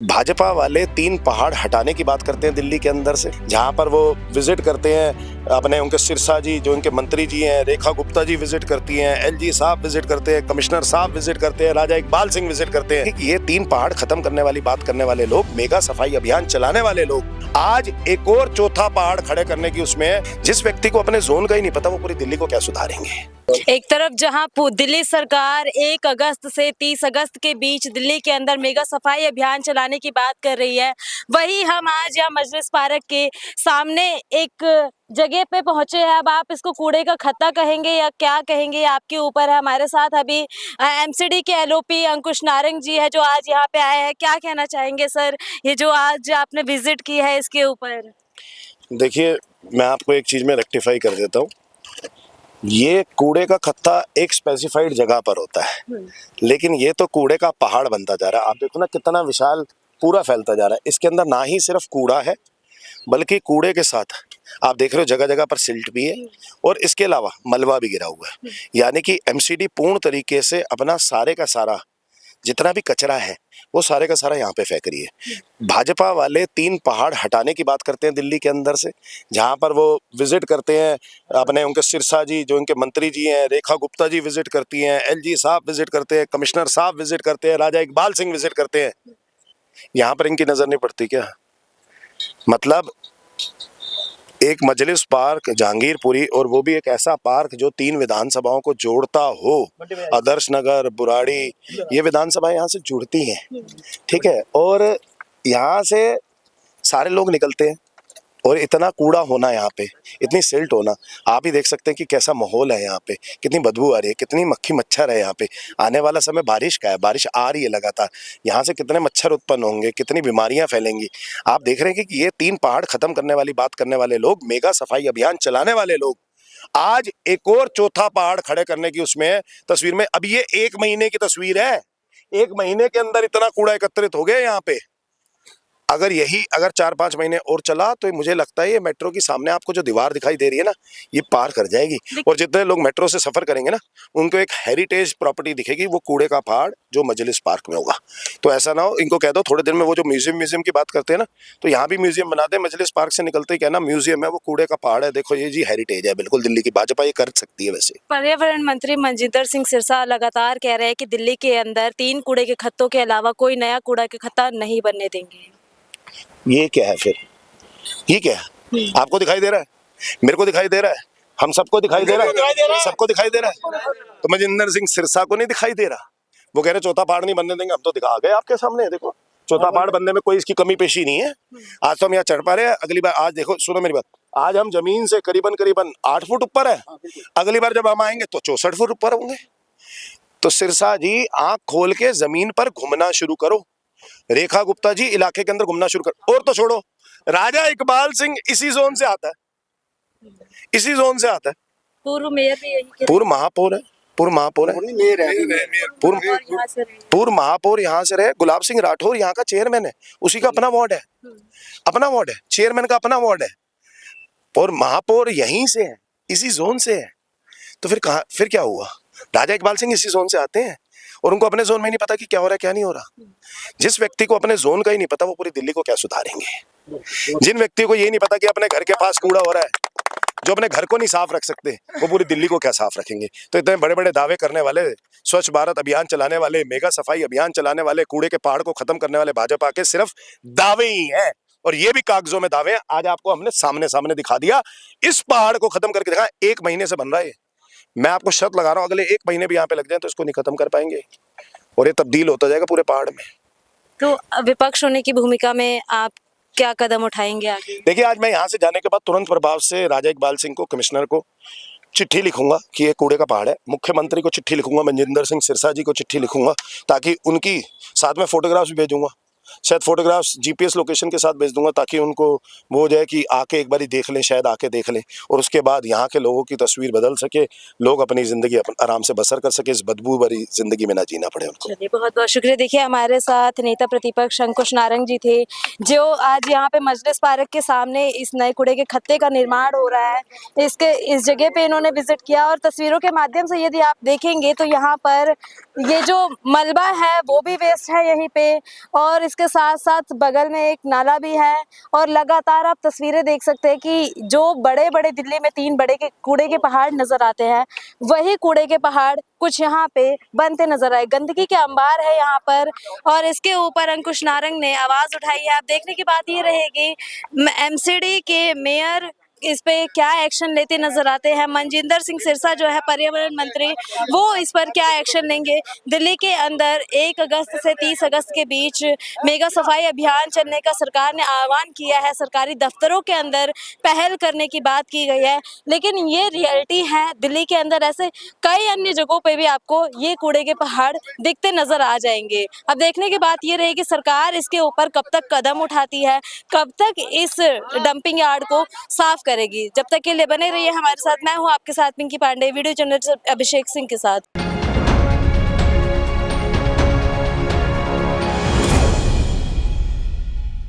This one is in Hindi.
भाजपा वाले 3 पहाड़ हटाने की बात करते हैं दिल्ली के अंदर से, जहां पर वो विजिट करते हैं अपने उनके सिरसा जी जो उनके मंत्री जी हैं, रेखा गुप्ता जी विजिट करती हैं, एलजी साहब विजिट करते हैं, कमिश्नर साहब विजिट करते हैं, राजा इकबाल सिंह विजिट करते हैं। ये 3 पहाड़ खत्म करने वाली बात करने वाले लोग, मेगा सफाई अभियान चलाने वाले लोग आज एक और चौथा पहाड़ खड़े करने की उसमें है। जिस व्यक्ति को अपने जोन का ही नहीं पता वो पूरी दिल्ली को क्या सुधारेंगे। एक तरफ जहां दिल्ली सरकार 1 अगस्त से 30 अगस्त के बीच दिल्ली के अंदर मेगा सफाई अभियान चलाने की बात कर रही है, वही हम आज यहाँ मजलिस पार्क के सामने एक जगह पे पहुंचे हैं। अब आप इसको कूड़े का खत्ता कहेंगे या क्या कहेंगे, आपके ऊपर है। हमारे साथ अभी एमसीडी के एलओपी अंकुश नारंग जी है जो आज यहाँ पे आए हैं। क्या कहना चाहेंगे सर, ये जो आज आपने विजिट की है इसके ऊपर? देखिए, मैं आपको एक चीज में रेक्टिफाई कर देता हूँ। ये कूड़े का खत्ता एक स्पेसिफाइड जगह पर होता है, लेकिन ये तो कूड़े का पहाड़ बनता जा रहा है। आप देखो ना कितना विशाल पूरा फैलता जा रहा है। इसके अंदर ना ही सिर्फ कूड़ा है बल्कि कूड़े के साथ आप देख रहे हो जगह जगह पर सिल्ट भी है और इसके अलावा मलबा भी गिरा हुआ है। यानी कि एमसीडी पूर्ण तरीके से अपना सारे का सारा जितना भी कचरा है वो सारे का सारा यहाँ पे फेंक रही है। भाजपा वाले 3 पहाड़ हटाने की बात करते हैं दिल्ली के अंदर से, जहाँ पर वो विजिट करते हैं अपने उनके सिरसा जी जो उनके मंत्री जी हैं, रेखा गुप्ता जी विजिट करती हैं, एलजी साहब विजिट करते हैं, कमिश्नर साहब विजिट करते हैं, राजा इकबाल सिंह विजिट करते हैं। यहाँ पर इनकी नजर नहीं पड़ती क्या? मतलब एक मजलिस पार्क जहांगीरपुरी, और वो भी एक ऐसा पार्क जो 3 विधानसभाओं को जोड़ता हो, आदर्श नगर, बुराड़ी, ये विधानसभाएं यहाँ से जुड़ती हैं, ठीक है। और यहाँ से सारे लोग निकलते हैं और इतना कूड़ा होना, यहाँ पे इतनी सिल्ट होना, आप ही देख सकते हैं कि कैसा माहौल है यहाँ पे, कितनी बदबू आ रही है, कितनी मक्खी मच्छर है यहाँ पे। आने वाला समय बारिश का है, बारिश आ रही है लगातार, यहाँ से कितने मच्छर उत्पन्न होंगे, कितनी बीमारियां फैलेंगी। आप देख रहे हैं कि ये 3 पहाड़ खत्म करने वाली बात करने वाले लोग, मेगा सफाई अभियान चलाने वाले लोग आज एक और चौथा पहाड़ खड़े करने की उसमें तस्वीर में। अब ये 1 महीने की तस्वीर है, 1 महीने के अंदर इतना कूड़ा एकत्रित हो गया यहाँ पे। अगर 4-5 महीने और चला तो मुझे लगता है ये मेट्रो की सामने आपको जो दीवार दिखाई दे रही है ना, ये पार कर जाएगी। और जितने लोग मेट्रो से सफर करेंगे ना, उनको एक हेरिटेज प्रॉपर्टी दिखेगी, वो कूड़े का पहाड़ जो मजलिस पार्क में होगा। तो ऐसा ना हो, इनको कह दो थोड़े दिन में वो जो म्यूजियम की बात करते हैं ना, तो यहाँ भी म्यूजियम बना दे। मजलिस पार्क से निकलते ही कहना म्यूजियम है, वो कूड़े का पहाड़ है, देखो ये जी हेरिटेज है। बिल्कुल दिल्ली की भाजपा ये कर सकती है। वैसे पर्यावरण मंत्री मनजिंदर सिंह सिरसा लगातार कह रहे हैं कि दिल्ली के अंदर 3 कूड़े के खत्तों के अलावा कोई नया कूड़ा के खत्ता नहीं बनने देंगे। ये क्या है फिर? ये क्या है? आपको दिखाई दे रहा है, मेरे को दिखाई दे रहा है, हम सबको दिखाई दे रहा है, सबको दिखाई दे रहा है। तो मनजिंदर सिंह सिरसा को नहीं दिखाई दे रहा? वो कह रहे चौथा पहाड़ नहीं बनने देंगे। हम तो दिखा गए आपके सामने, देखो चौथा पहाड़ बनने में कोई इसकी कमी पेशी नहीं है। आज तो हम यहाँ चढ़ पा रहे हैं, अगली बार आज देखो, सुनो मेरी बात, आज हम जमीन से करीबन 8 फुट ऊपर है, अगली बार जब हम आएंगे तो 64 फुट ऊपर होंगे। तो सिरसा जी आंख खोल के जमीन पर घूमना शुरू करो, रेखा गुप्ता जी इलाके के अंदर घूमना शुरू कर। और तो छोड़ो, राजा इकबाल सिंह इसी जोन से आता है, इसी जोन से आता है। पूर्व मेयर भी यही, पूर्व महापौर है, पूर्व महापौर है, पूर्व महापौर यहाँ से रहे। गुलाब सिंह राठौर यहाँ का चेयरमैन है, उसी का अपना वार्ड है, अपना वार्ड है, चेयरमैन का अपना वार्ड है, और महापौर यहीं से है, इसी जोन से है। तो फिर क्या हुआ? राजा इकबाल सिंह इसी जोन से आते हैं और उनको अपने जोन में नहीं पता कि क्या हो रहा है क्या नहीं हो रहा। जिस व्यक्ति को अपने जोन का ही नहीं पता वो पूरी दिल्ली को क्या सुधारेंगे। जिन व्यक्ति को ये नहीं पता कि अपने घर के पास कूड़ा हो रहा है, जो अपने घर को नहीं साफ रख सकते, वो पूरी दिल्ली को क्या साफ रखेंगे। तो इतने बड़े बड़े दावे करने वाले, स्वच्छ भारत अभियान चलाने वाले, मेगा सफाई अभियान चलाने वाले, कूड़े के पहाड़ को खत्म करने वाले भाजपा के सिर्फ दावे ही हैं, और ये भी कागजों में दावे हैं। आज आपको हमने सामने दिखा दिया, इस पहाड़ को खत्म करके दिखा। 1 महीने से बन रहा है, मैं आपको शर्त लगा रहा हूं अगले 1 महीने भी यहाँ पे लग जाए तो इसको नहीं खत्म कर पाएंगे, और ये तब्दील होता जाएगा पूरे पहाड़ में। तो विपक्ष होने की भूमिका में आप क्या कदम उठाएंगे आगे? देखिए, आज मैं यहाँ से जाने के बाद तुरंत प्रभाव से राजा इकबाल सिंह को, कमिश्नर को चिट्ठी लिखूंगा कि ये कूड़े का पहाड़ है। मुख्यमंत्री को चिट्ठी लिखूंगा, मनजिंदर सिंह सिरसा जी को चिट्ठी लिखूंगा, ताकि उनकी साथ में फोटोग्राफ्स भी भेजूंगा, शायद फोटोग्राफ्स जीपीएस लोकेशन के साथ भेज दूंगा, ताकि उनको वो हो जाए कि आके एक बार देख लें, शायद आके देख लें, और उसके बाद यहाँ के लोगों की तस्वीर बदल सके, लोग अपनी जिंदगी आराम से बसर कर सके, इस बदबू भरी जिंदगी में ना जीना पड़े उनको। चलिए, बहुत बहुत शुक्रिया। देखिए, हमारे साथ नेता प्रतिपक्ष अंकुश नारंग जी थे, जो आज यहाँ पे मजलिस पार्क के सामने इस नए कूड़े के खत्ते का निर्माण हो रहा है, इस जगह पे इन्होंने विजिट किया, और तस्वीरों के माध्यम से यदि आप देखेंगे तो यहाँ पर ये जो मलबा है वो भी वेस्ट है यहीं पे, और उसके साथ साथ बगल में एक नाला भी है और लगातार आप तस्वीरें देख सकते हैं कि जो बड़े बड़े दिल्ली में 3 बड़े के कूड़े के पहाड़ नजर आते हैं, वही कूड़े के पहाड़ कुछ यहाँ पे बनते नजर आए। गंदगी के अंबार है यहाँ पर और इसके ऊपर अंकुश नारंग ने आवाज उठाई है। अब देखने की बात ये रहेगी एमसीडी के मेयर इस पे क्या एक्शन लेते नजर आते हैं। मनजिंदर सिंह सिरसा जो है पर्यावरण मंत्री, वो इस पर क्या एक्शन लेंगे। दिल्ली के अंदर 1 अगस्त से 30 अगस्त के बीच मेगा सफाई अभियान चलने का सरकार ने आह्वान किया है। सरकारी दफ्तरों के अंदर पहल करने की बात की गई है, लेकिन ये रियलिटी है दिल्ली के अंदर ऐसे कई अन्य जगहों पे भी आपको ये कूड़े के पहाड़ दिखते नजर आ जाएंगे। अब देखने की बात ये रहेगी सरकार इसके ऊपर कब तक कदम उठाती है, कब तक इस डंपिंग यार्ड को साफ करेगी। जब तक के लिए बने रहिए हमारे साथ। मैं हूँ आपके साथ पिंकी पांडे, वीडियो जर्नलिस्ट अभिषेक सिंह के साथ।